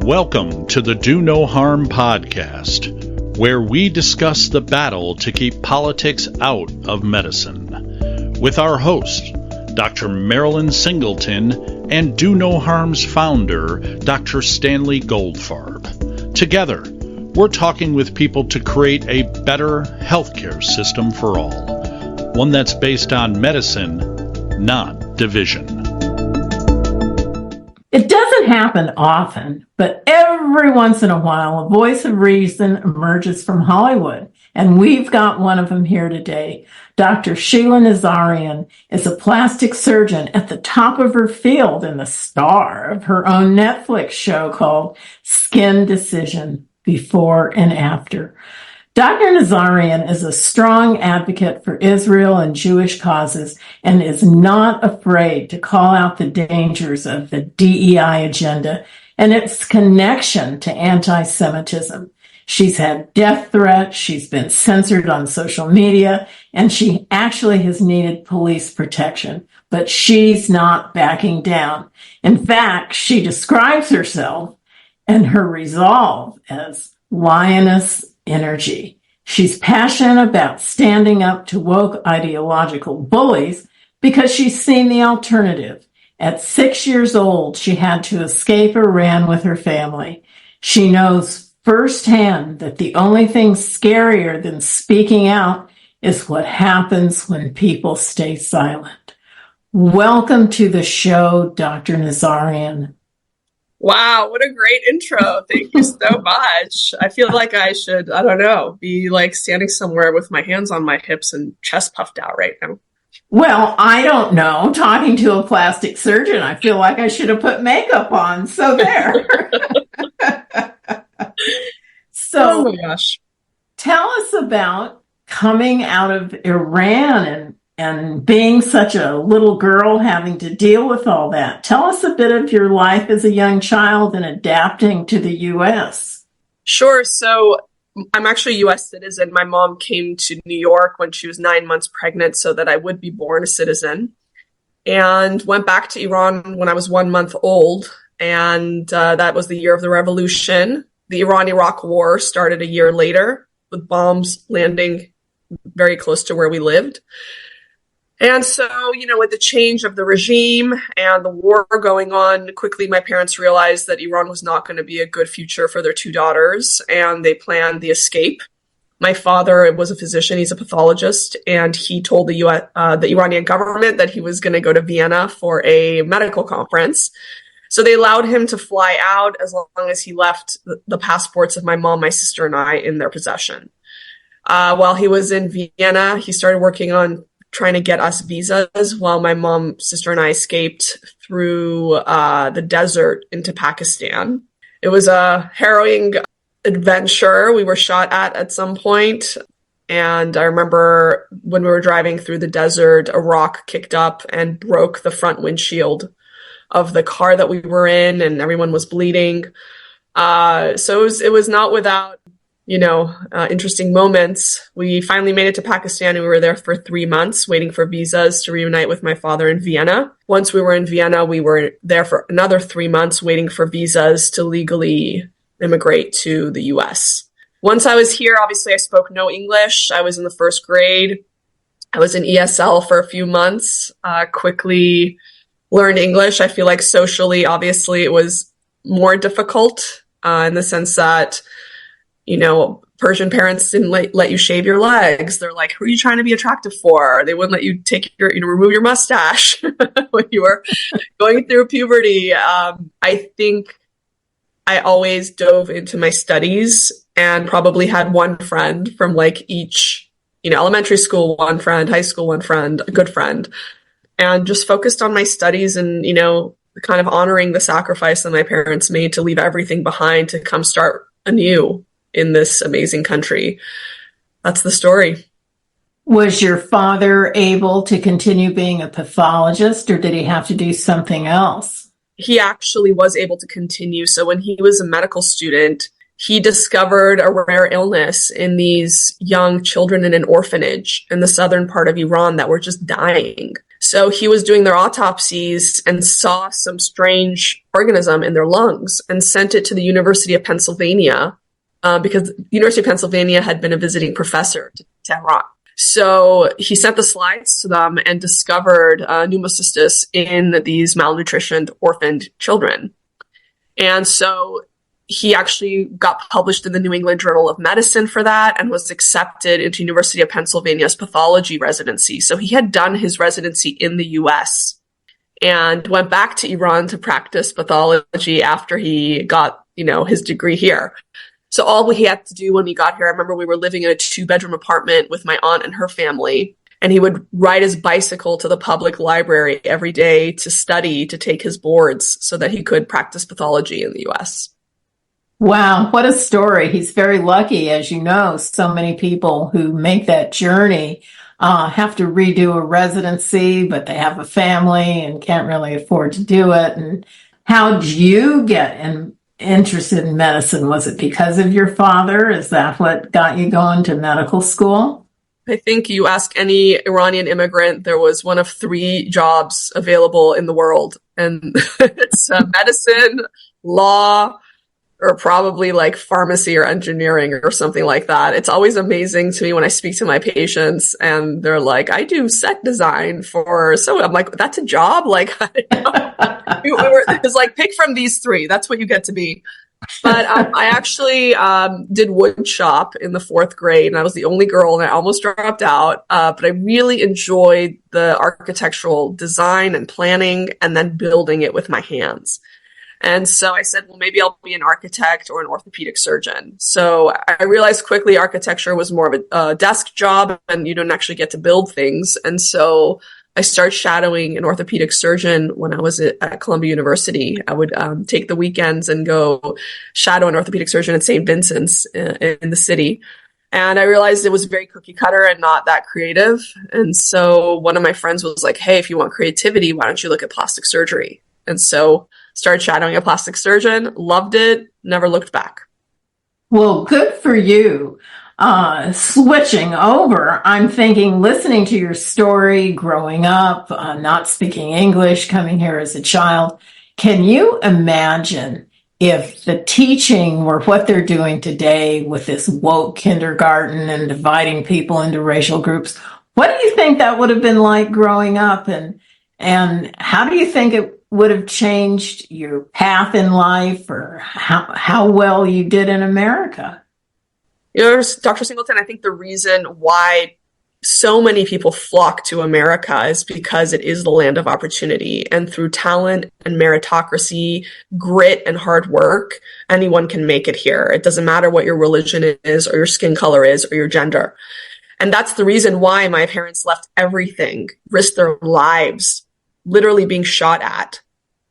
Welcome to the Do No Harm podcast, where we discuss the battle to keep politics out of medicine. With our host, Dr. Marilyn Singleton, and Do No Harm's founder, Dr. Stanley Goldfarb. Together, we're talking with people to create a better healthcare system for all. One that's based on medicine, not division. It doesn't happen often, but every once in a while, a voice of reason emerges from Hollywood. And we've got one of them here today. Dr. Sheila Nazarian is a plastic surgeon at the top of her field and the star of her own Netflix show called Skin Decision, Before and After. Dr. Nazarian is a strong advocate for Israel and Jewish causes and is not afraid to call out the dangers of the DEI agenda and its connection to anti-Semitism. She's had death threats, she's been censored on social media, and she actually has needed police protection. But she's not backing down. In fact, she describes herself and her resolve as lioness energy. She's passionate about standing up to woke ideological bullies because she's seen the alternative. At 6 years old, she had to escape Iran with her family. She knows firsthand that the only thing scarier than speaking out is what happens when people stay silent. Welcome to the show, Dr. Nazarian. Wow, what a great intro. Thank you so much. I feel like I should, be like standing somewhere with my hands on my hips and chest puffed out right now. Well, I don't know. Talking to a plastic surgeon, I feel like I should have put makeup on. So there. Oh my gosh. Tell us about coming out of Iran and being such a little girl having to deal with all that. Tell us a bit of your life as a young child and adapting to the U.S. Sure. So I'm actually a U.S. citizen. My mom came to New York when she was 9 months pregnant so that I would be born a citizen, and went back to Iran when I was 1 month old. And that was the year of the revolution. The Iran-Iraq war started a year later with bombs landing very close to where we lived. And so, with the change of the regime and the war going on, quickly my parents realized that Iran was not going to be a good future for their two daughters, and they planned the escape. My father was a physician, he's a pathologist, and he told the Iranian government that he was going to go to Vienna for a medical conference. So they allowed him to fly out as long as he left the passports of my mom, my sister, and I in their possession. While he was in Vienna, he started working on trying to get us visas while my mom, sister, and I escaped through the desert into Pakistan. It was a harrowing adventure. We were shot at some point. And I remember when we were driving through the desert, a rock kicked up and broke the front windshield of the car that we were in, and everyone was bleeding. So it was not without interesting moments. We finally made it to Pakistan, and we were there for 3 months waiting for visas to reunite with my father in Vienna. Once we were in Vienna, we were there for another 3 months waiting for visas to legally immigrate to the US. Once I was here, obviously I spoke no English. I was in the first grade. I was in ESL for a few months, quickly learned English. I feel like socially, obviously, it was more difficult in the sense that Persian parents didn't let you shave your legs. They're like, who are you trying to be attractive for? They wouldn't let you remove your mustache when you were going through puberty. I think I always dove into my studies and probably had one friend from like each, elementary school, one friend, high school, one friend, a good friend, and just focused on my studies and, kind of honoring the sacrifice that my parents made to leave everything behind to come start anew in this amazing country. That's the story. Was your father able to continue being a pathologist, or did he have to do something else? He actually was able to continue. So when he was a medical student, he discovered a rare illness in these young children in an orphanage in the southern part of Iran that were just dying. So he was doing their autopsies and saw some strange organism in their lungs and sent it to the University of Pennsylvania because the University of Pennsylvania had been a visiting professor to Tehran. So he sent the slides to them and discovered pneumocystis in these malnutritioned, orphaned children. And so he actually got published in the New England Journal of Medicine for that and was accepted into University of Pennsylvania's pathology residency. So he had done his residency in the US and went back to Iran to practice pathology after he got, his degree here. So all he had to do when we got here, I remember we were living in a 2-bedroom apartment with my aunt and her family, and he would ride his bicycle to the public library every day to study, to take his boards so that he could practice pathology in the US. Wow, what a story. He's very lucky. As you know, so many people who make that journey have to redo a residency, but they have a family and can't really afford to do it. And how did you get interested in medicine? Was it because of your father? Is that what got you going to medical school? I think you ask any Iranian immigrant, there was one of 3 jobs available in the world. And it's medicine, law, or probably like pharmacy or engineering or something like that. It's always amazing to me when I speak to my patients and they're like, I do set design so I'm like, that's a job? Like, it was like, pick from these 3. That's what you get to be. But I actually did wood shop in the 4th grade, and I was the only girl, and I almost dropped out. But I really enjoyed the architectural design and planning and then building it with my hands. And so I said, well, maybe I'll be an architect or an orthopedic surgeon. So I realized quickly architecture was more of a desk job and you don't actually get to build things. And so I started shadowing an orthopedic surgeon when I was at Columbia University. I would take the weekends and go shadow an orthopedic surgeon at St. Vincent's in the city. And I realized it was very cookie cutter and not that creative. And so one of my friends was like, hey, if you want creativity, why don't you look at plastic surgery? And so started shadowing a plastic surgeon, loved it, never looked back. Well, good for you. Switching over, I'm thinking, listening to your story, growing up, not speaking English, coming here as a child, can you imagine if the teaching were what they're doing today with this woke kindergarten and dividing people into racial groups? What do you think that would have been like growing up? And how do you think it would have changed your path in life or how well you did in America? Dr. Singleton, I think the reason why so many people flock to America is because it is the land of opportunity. And through talent and meritocracy, grit and hard work, anyone can make it here. It doesn't matter what your religion is or your skin color is or your gender. And that's the reason why my parents left everything, risked their lives, literally being shot at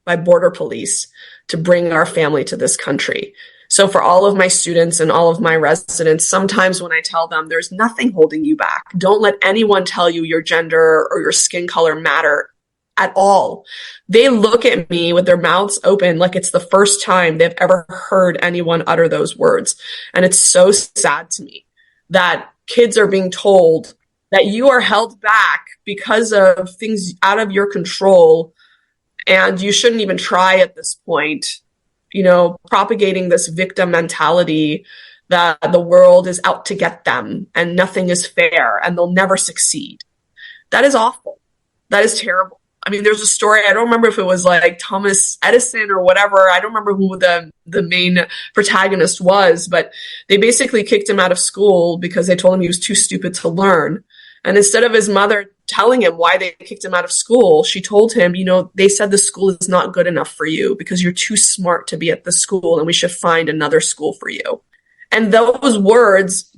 by border police to bring our family to this country. So for all of my students and all of my residents, sometimes when I tell them there's nothing holding you back, don't let anyone tell you your gender or your skin color matter at all. They look at me with their mouths open like it's the first time they've ever heard anyone utter those words. And it's so sad to me that kids are being told that you are held back because of things out of your control and you shouldn't even try at this point. Propagating this victim mentality that the world is out to get them and nothing is fair and they'll never succeed. That is awful. That is terrible. I mean, there's a story, I don't remember if it was like Thomas Edison or whatever. I don't remember who the main protagonist was, but they basically kicked him out of school because they told him he was too stupid to learn. And instead of his mother telling him why they kicked him out of school, she told him, they said the school is not good enough for you because you're too smart to be at the school and we should find another school for you. And those words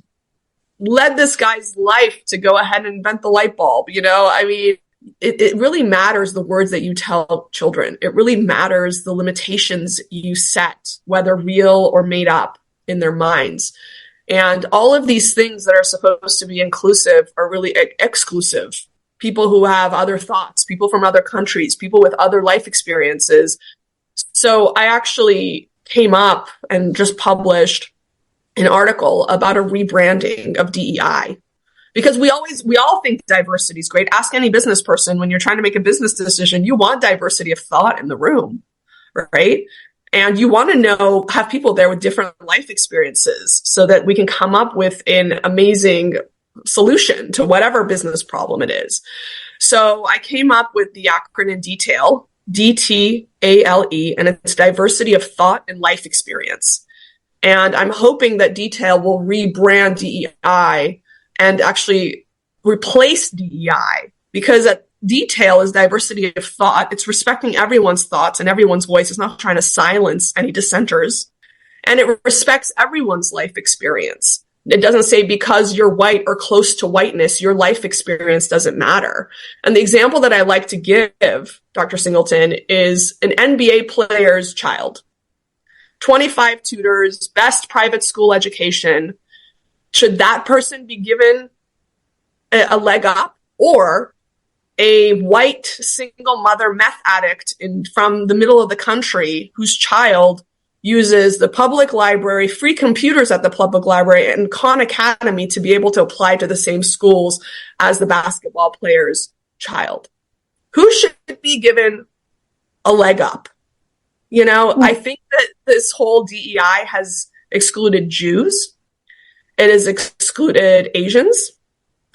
led this guy's life to go ahead and invent the light bulb. It really matters the words that you tell children. It really matters the limitations you set, whether real or made up in their minds. And all of these things that are supposed to be inclusive are really exclusive. People who have other thoughts, people from other countries, people with other life experiences. So I actually came up and just published an article about a rebranding of DEI. Because we all think diversity is great. Ask any business person when you're trying to make a business decision, you want diversity of thought in the room, right? And you want to have people there with different life experiences so that we can come up with an amazing solution to whatever business problem it is. So I came up with the acronym DTALE, DTALE, and it's diversity of thought and life experience. And I'm hoping that DTALE will rebrand DEI and actually replace DEI, because DTALE is diversity of thought. It's respecting everyone's thoughts and everyone's voice. It's not trying to silence any dissenters. And it respects everyone's life experience. It doesn't say because you're white or close to whiteness, your life experience doesn't matter. And the example that I like to give, Dr. Singleton, is an NBA player's child. 25 tutors, best private school education. Should that person be given a leg up, or a white single mother meth addict from the middle of the country whose child uses the public library, free computers at the public library, and Khan Academy to be able to apply to the same schools as the basketball player's child? Who should be given a leg up? I think that this whole DEI has excluded Jews. It has excluded Asians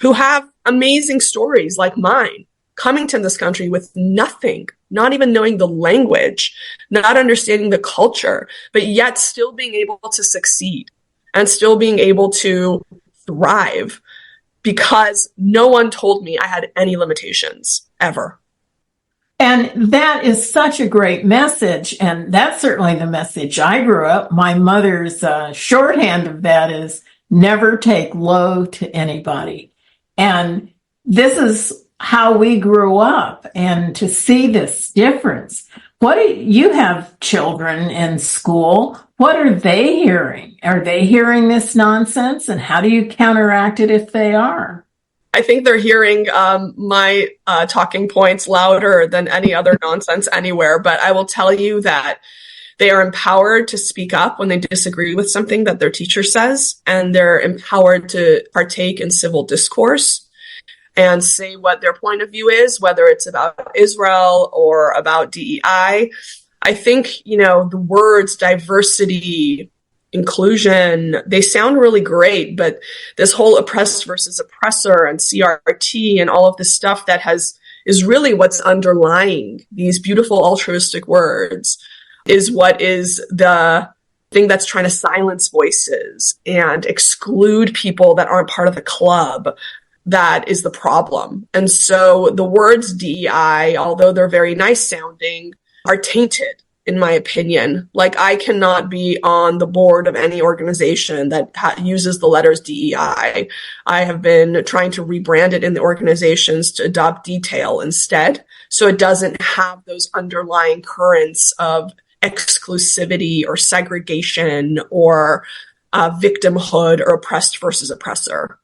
who have amazing stories like mine, coming to this country with nothing, not even knowing the language, not understanding the culture, but yet still being able to succeed and still being able to thrive because no one told me I had any limitations ever. And that is such a great message. And that's certainly the message I grew up. My mother's shorthand of that is never take low to anybody. And this is how we grew up, and to see this difference. You have children in school. What are they hearing? Are they hearing this nonsense? And how do you counteract it if they are? I think they're hearing my talking points louder than any other nonsense anywhere. But I will tell you that they are empowered to speak up when they disagree with something that their teacher says, and they're empowered to partake in civil discourse and say what their point of view is, whether it's about Israel or about DEI. I think, the words diversity, inclusion, they sound really great, but this whole oppressed versus oppressor and CRT and all of this stuff that is really what's underlying these beautiful altruistic words is what is the thing that's trying to silence voices and exclude people that aren't part of the club. That is the problem. And so the words DEI, although they're very nice sounding, are tainted, in my opinion. Like, I cannot be on the board of any organization that uses the letters DEI. I have been trying to rebrand it in the organizations to adopt DTALE instead, so it doesn't have those underlying currents of exclusivity or segregation or victimhood or oppressed versus oppressor.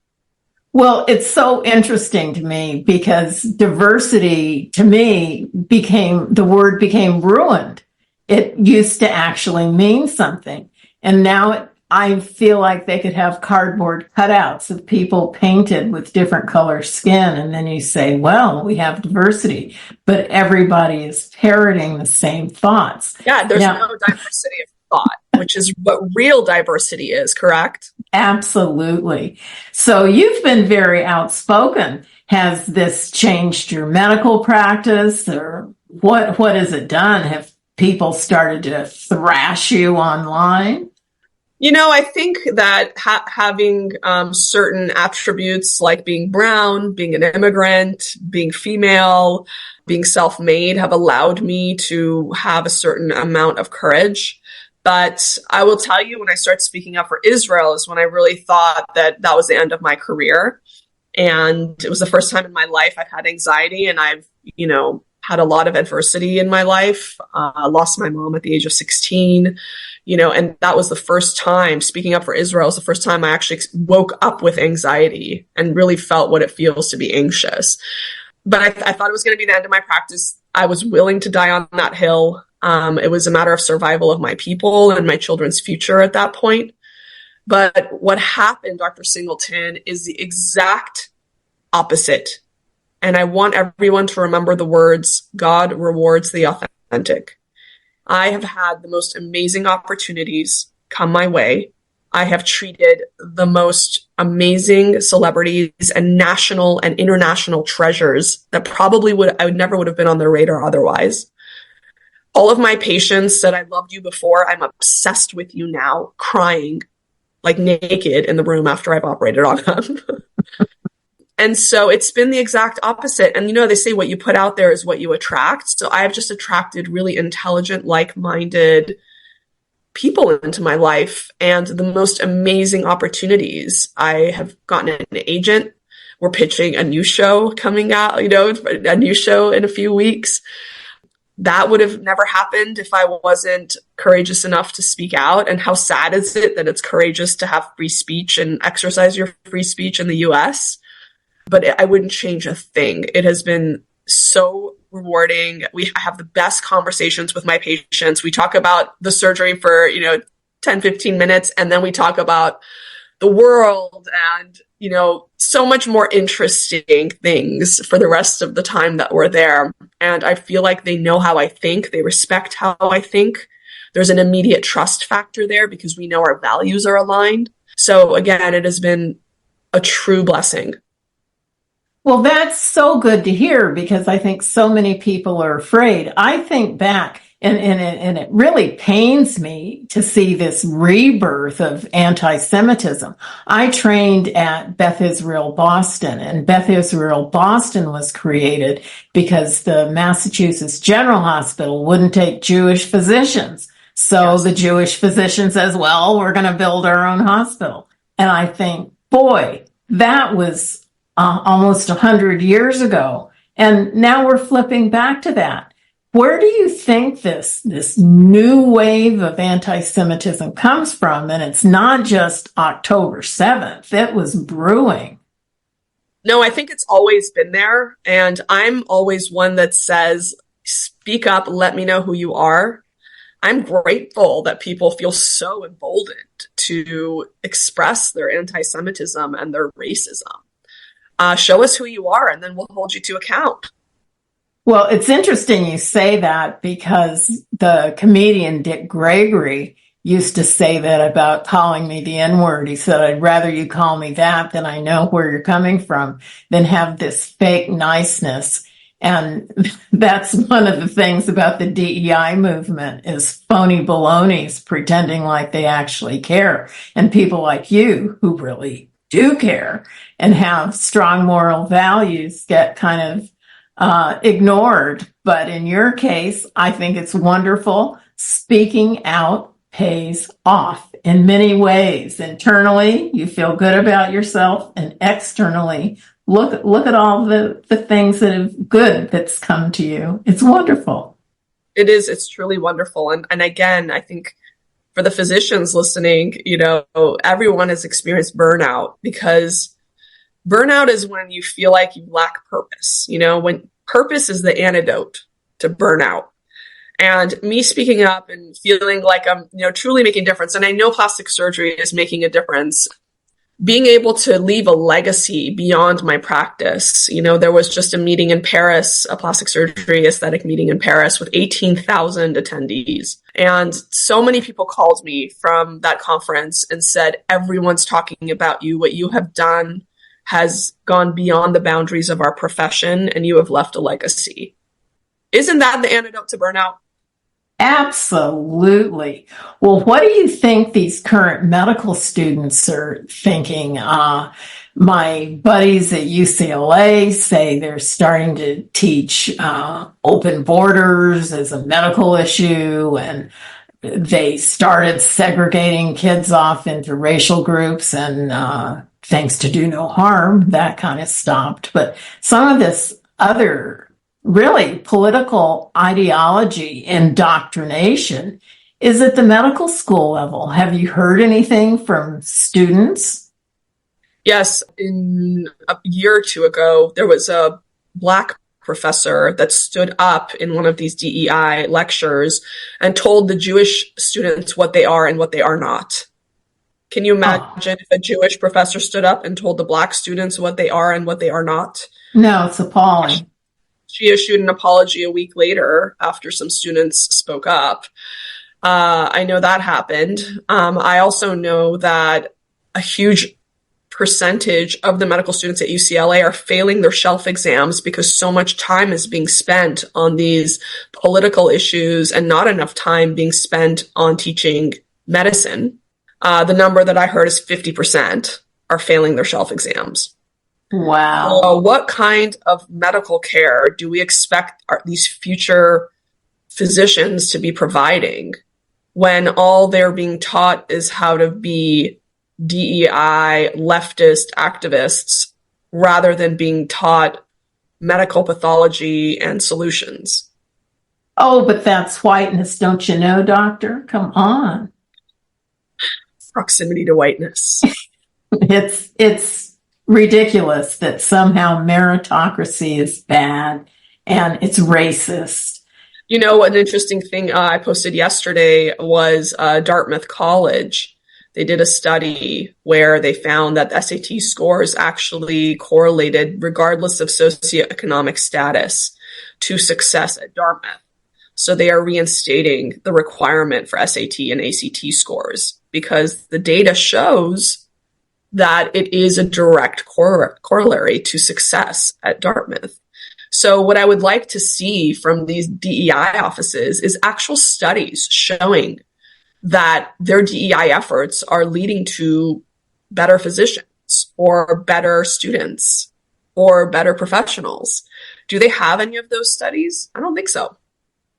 Well, it's so interesting to me because diversity, to me, the word became ruined. It used to actually mean something. And now I feel like they could have cardboard cutouts of people painted with different color skin. And then you say, well, we have diversity, but everybody is parroting the same thoughts. Yeah, there's no diversity of thought, which is what real diversity is, correct? Absolutely. So you've been very outspoken. Has this changed your medical practice, or what has it done? Have people started to thrash you online? I think that having certain attributes like being brown, being an immigrant, being female, being self-made have allowed me to have a certain amount of courage. But I will tell you, when I started speaking up for Israel is when I really thought that was the end of my career. And it was the first time in my life I've had anxiety, and I've, had a lot of adversity in my life. I lost my mom at the age of 16, and that was the first time speaking up for Israel was the first time I actually woke up with anxiety and really felt what it feels to be anxious. But I thought it was going to be the end of my practice. I was willing to die on that hill. It was a matter of survival of my people and my children's future at that point. But what happened, Dr. Singleton, is the exact opposite. And I want everyone to remember the words, God rewards the authentic. I have had the most amazing opportunities come my way. I have treated the most amazing celebrities and national and international treasures that probably I never would have been on their radar otherwise. All of my patients said, I loved you before. I'm obsessed with you now, crying like naked in the room after I've operated on them. And so it's been the exact opposite. And they say what you put out there is what you attract. So I've just attracted really intelligent, like-minded people into my life and the most amazing opportunities. I have gotten an agent. We're pitching a new show coming out, a new show in a few weeks. That would have never happened if I wasn't courageous enough to speak out. And how sad is it that it's courageous to have free speech and exercise your free speech in the US? But I wouldn't change a thing. It has been so rewarding. I have the best conversations with my patients. We talk about the surgery for, 10, 15 minutes, and then we talk about the world and, so much more interesting things for the rest of the time that we're there. And I feel like they know how I think. They respect how I think. There's an immediate trust factor there because we know our values are aligned. So again, it has been a true blessing. Well, that's so good to hear because I think so many people are afraid. I think back, and it really pains me to see this rebirth of anti-Semitism. I trained at Beth Israel Boston, and Beth Israel Boston was created because the Massachusetts General Hospital wouldn't take Jewish physicians. So yes. The Jewish physician says, well, we're going to build our own hospital. And I think, boy, that was almost 100 years ago. And now we're flipping back to that. Where do you think this new wave of anti-Semitism comes from? And it's not just October 7th. It was brewing. No, I think it's always been there. And I'm always one that says, speak up, let me know who you are. I'm grateful that people feel so emboldened to express their anti-Semitism and their racism. Show us who you are, and then we'll hold you to account. Well, it's interesting you say that because the comedian Dick Gregory used to say that about calling me the N-word. He said, I'd rather you call me that than I know where you're coming from than have this fake niceness. And that's one of the things about the DEI movement is phony balonies pretending like they actually care. And people like you who really do care and have strong moral values get kind of ignored. But in your case, I think it's wonderful. Speaking out pays off in many ways. Internally, you feel good about yourself, and externally, look at all the things that have good that's come to you. It's wonderful. It is. It's truly wonderful. And again, I think for the physicians listening, everyone has experienced burnout because burnout is when you feel like you lack purpose, when purpose is the antidote to burnout. And me speaking up and feeling like I'm, truly making a difference. And I know plastic surgery is making a difference. Being able to leave a legacy beyond my practice. There was just a meeting in Paris, a plastic surgery aesthetic meeting in Paris with 18,000 attendees. And so many people called me from that conference and said, everyone's talking about you. What you have done has gone beyond the boundaries of our profession, and you have left a legacy. Isn't that the antidote to burnout? Absolutely. Well, what do you think these current medical students are thinking? My buddies at UCLA say they're starting to teach open borders as a medical issue, and they started segregating kids off into racial groups, and thanks to Do No Harm, that kind of stopped. But some of this other really political ideology, indoctrination, is at the medical school level. Have you heard anything from students? Yes. In a year or two ago, there was a Black professor that stood up in one of these DEI lectures and told the Jewish students what they are and what they are not. Can you imagine if a Jewish professor stood up and told the Black students what they are and what they are not? No, it's appalling. She issued an apology a week later after some students spoke up. I know that happened. I also know that a huge percentage of the medical students at UCLA are failing their shelf exams because so much time is being spent on these political issues and not enough time being spent on teaching medicine. The number that I heard is 50% are failing their shelf exams. Wow. So what kind of medical care do we expect these future physicians to be providing when all they're being taught is how to be DEI leftist activists rather than being taught medical pathology and solutions? Oh, but that's whiteness, don't you know, doctor? Come on. Proximity to whiteness. It's ridiculous that somehow meritocracy is bad and it's racist. You know, an interesting thing I posted yesterday was Dartmouth College. They did a study where they found that the SAT scores actually correlated, regardless of socioeconomic status, to success at Dartmouth. So they are reinstating the requirement for SAT and ACT scores because the data shows that it is a direct corollary to success at Dartmouth. So what I would like to see from these DEI offices is actual studies showing that their DEI efforts are leading to better physicians or better students or better professionals. Do they have any of those studies? I don't think so.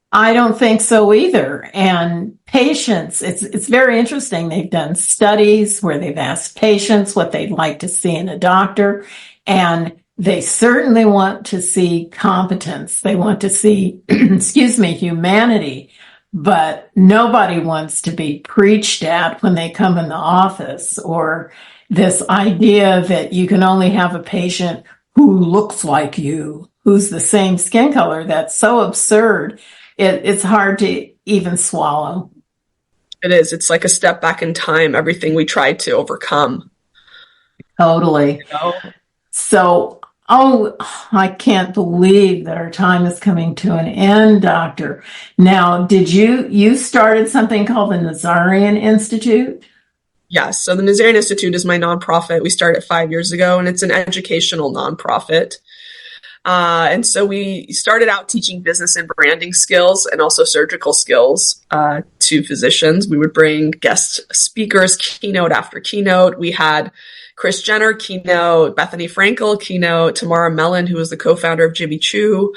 I don't think so either. And patients, it's very interesting. They've done studies where they've asked patients what they'd like to see in a doctor, and they certainly want to see competence. They want to see, humanity. But nobody wants to be preached at when they come in the office, or this idea that you can only have a patient who looks like you, who's the same skin color. That's so absurd. It's hard to even swallow. It is. It's like a step back in time, everything we tried to overcome. Totally. You know? So, I can't believe that our time is coming to an end, Doctor. Now, you started something called the Nazarian Institute? Yes. So the Nazarian Institute is my nonprofit. We started 5 years ago, and it's an educational nonprofit. And so we started out teaching business and branding skills and also surgical skills to physicians. We would bring guest speakers, keynote after keynote. We had Kris Jenner keynote, Bethany Frankel keynote, Tamara Mellon, who was the co-founder of Jimmy Choo,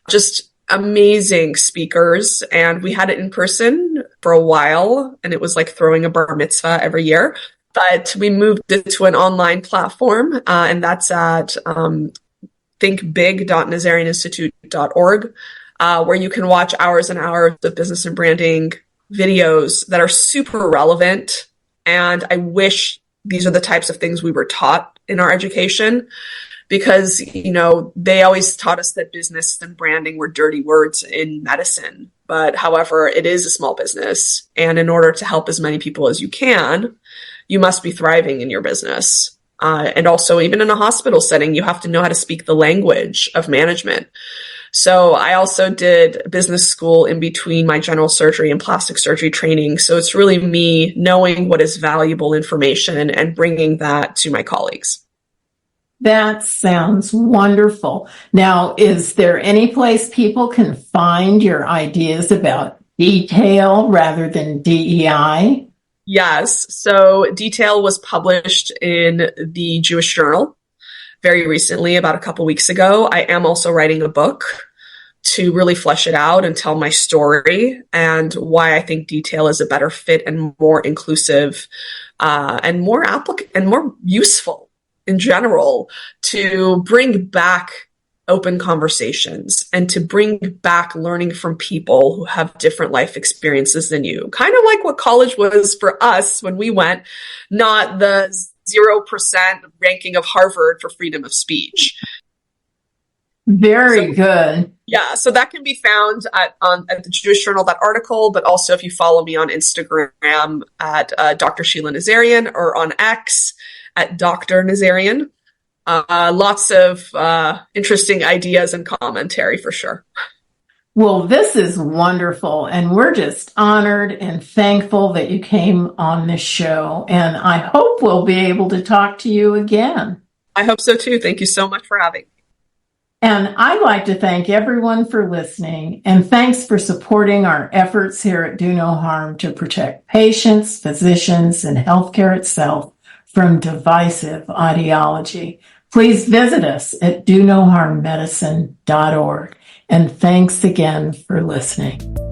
just amazing speakers. And we had it in person for a while, and it was like throwing a bar mitzvah every year. But we moved it to an online platform, and that's at thinkbig.nazarianinstitute.org, where you can watch hours and hours of business and branding videos that are super relevant. And I wish these are the types of things we were taught in our education, because, they always taught us that business and branding were dirty words in medicine. But however, it is a small business. And in order to help as many people as you can, you must be thriving in your business. And also, even in a hospital setting, you have to know how to speak the language of management. So I also did business school in between my general surgery and plastic surgery training. So it's really me knowing what is valuable information and bringing that to my colleagues. That sounds wonderful. Now, is there any place people can find your ideas about detail rather than DEI? Yes. So Detail was published in the Jewish Journal very recently, about a couple weeks ago. I am also writing a book to really flesh it out and tell my story and why I think Detail is a better fit and more inclusive and more useful in general to bring back open conversations and to bring back learning from people who have different life experiences than you. Kind of like what college was for us when we went, not the 0% ranking of Harvard for freedom of speech. Very good. Yeah, so that can be found at the Jewish Journal, that article, but also if you follow me on Instagram at Dr. Sheila Nazarian, or on X at Dr. Nazarian. Lots of interesting ideas and commentary for sure. Well, this is wonderful, and we're just honored and thankful that you came on this show, and I hope we'll be able to talk to you again. I hope so too. Thank you so much for having me. And I'd like to thank everyone for listening, and thanks for supporting our efforts here at Do No Harm to protect patients, physicians, and healthcare itself from divisive ideology. Please visit us at donoharmmedicine.org. And thanks again for listening.